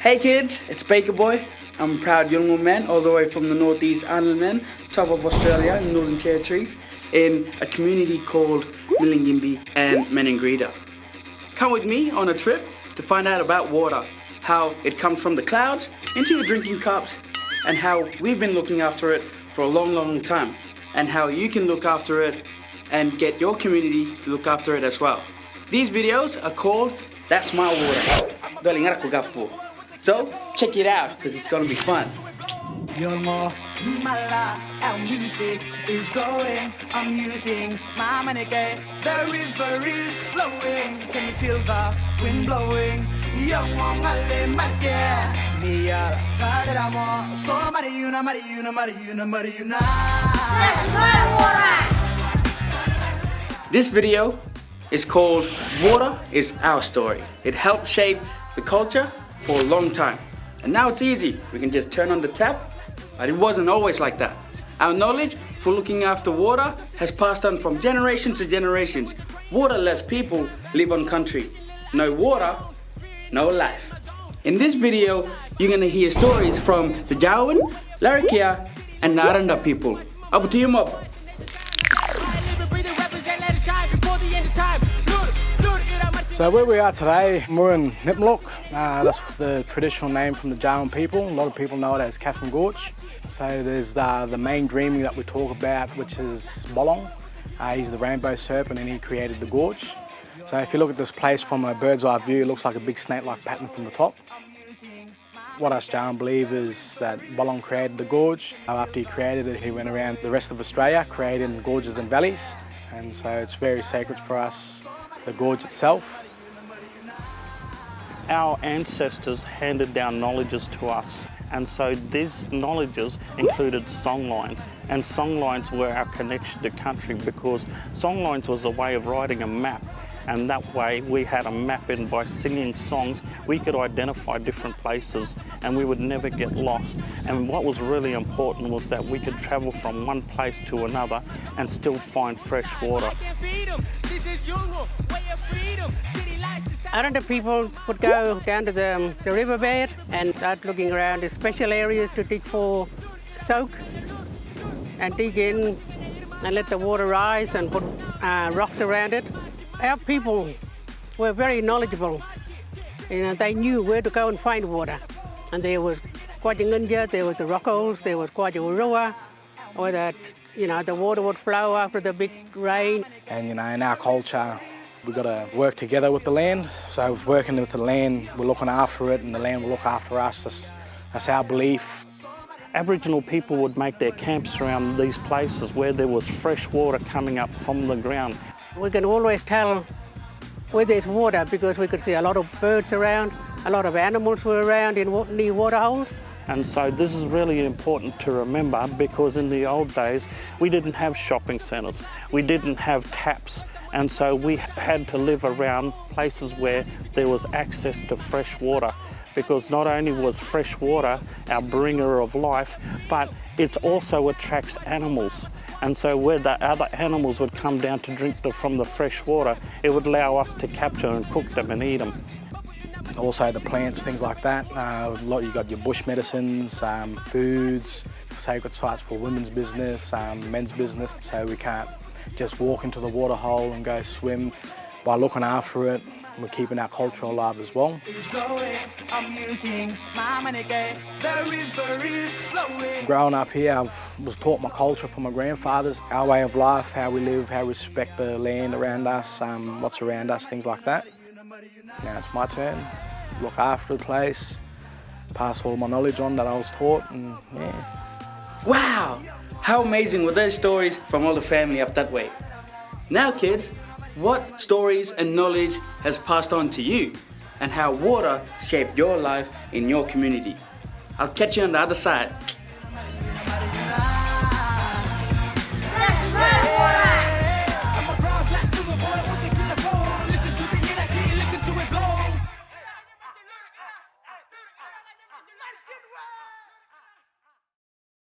Hey kids, it's Baker Boy. I'm a proud young man all the way from the Northeast Island, top of Australia in the Northern Territories, in a community called Millingimbi and Menangrida. Come with me on a trip to find out about water, how it comes from the clouds into your drinking cups, and how we've been looking after it for a long time, and how you can look after it and get your community to look after it as well. These videos are called That's My Water. So check it out because it's gonna be fun. Our music is growing. I'm using my money. The river is flowing. Can you feel the wind blowing? This video is called Water is Our Story. It helped shape the culture for a long time. And now it's easy. We can just turn on the tap, but it wasn't always like that. Our knowledge for looking after water has passed on from generation to generations. Waterless people live on country. No water, no life. In this video, you're gonna hear stories from the Jawoyn, Larrakia and Arrente people. Over to you, mob. So where we are today, we're in Nipmuc. That's the traditional name from the Jawoyn people. A lot of people know it as Catherine Gorge. So there's the main dreaming that we talk about, which is Bolong. He's the rainbow serpent and he created the gorge. So if you look at this place from a bird's eye view, it looks like a big snake-like pattern from the top. What us Jawoyn believe is that Bolong created the gorge. After he created it, he went around the rest of Australia, creating gorges and valleys. And so it's very sacred for us, the gorge itself. Our ancestors handed down knowledges to us, and so these knowledges included songlines, and songlines were our connection to country because songlines was a way of writing a map, and that way we had a map in by singing songs. We could identify different places and we would never get lost. And what was really important was that we could travel from one place to another and still find fresh water. Arrente people would go down to the riverbed and start looking around the special areas to dig for soak and dig in and let the water rise and put rocks around it. Our people were very knowledgeable. They knew where to go and find water. And there was Kwajangunja, there was the rock holes, there was Kwajawarua, or that the water would flow after the big rain. And in our culture, we've got to work together with the land. So working with the land, we're looking after it and the land will look after us. That's our belief. Aboriginal people would make their camps around these places where there was fresh water coming up from the ground. We can always tell where there's water because we could see a lot of birds around, a lot of animals were around near water holes. And so this is really important to remember because in the old days, we didn't have shopping centres, we didn't have taps, and so we had to live around places where there was access to fresh water because not only was fresh water our bringer of life, but it also attracts animals. And so where the other animals would come down to drink from the fresh water, it would allow us to capture and cook them and eat them. Also the plants, things like that. You've got your bush medicines, foods, sacred sites for women's business, men's business. So we can't just walk into the water hole and go swim. By looking after it, we're keeping our culture alive as well. Growing up here, I was taught my culture from my grandfathers, our way of life, how we live, how we respect the land around us, what's around us, things like that. Now it's my turn, look after the place, pass all my knowledge on that I was taught, and yeah. Wow! How amazing were those stories from all the family up that way? Now kids, what stories and knowledge has passed on to you and how water shaped your life in your community? I'll catch you on the other side.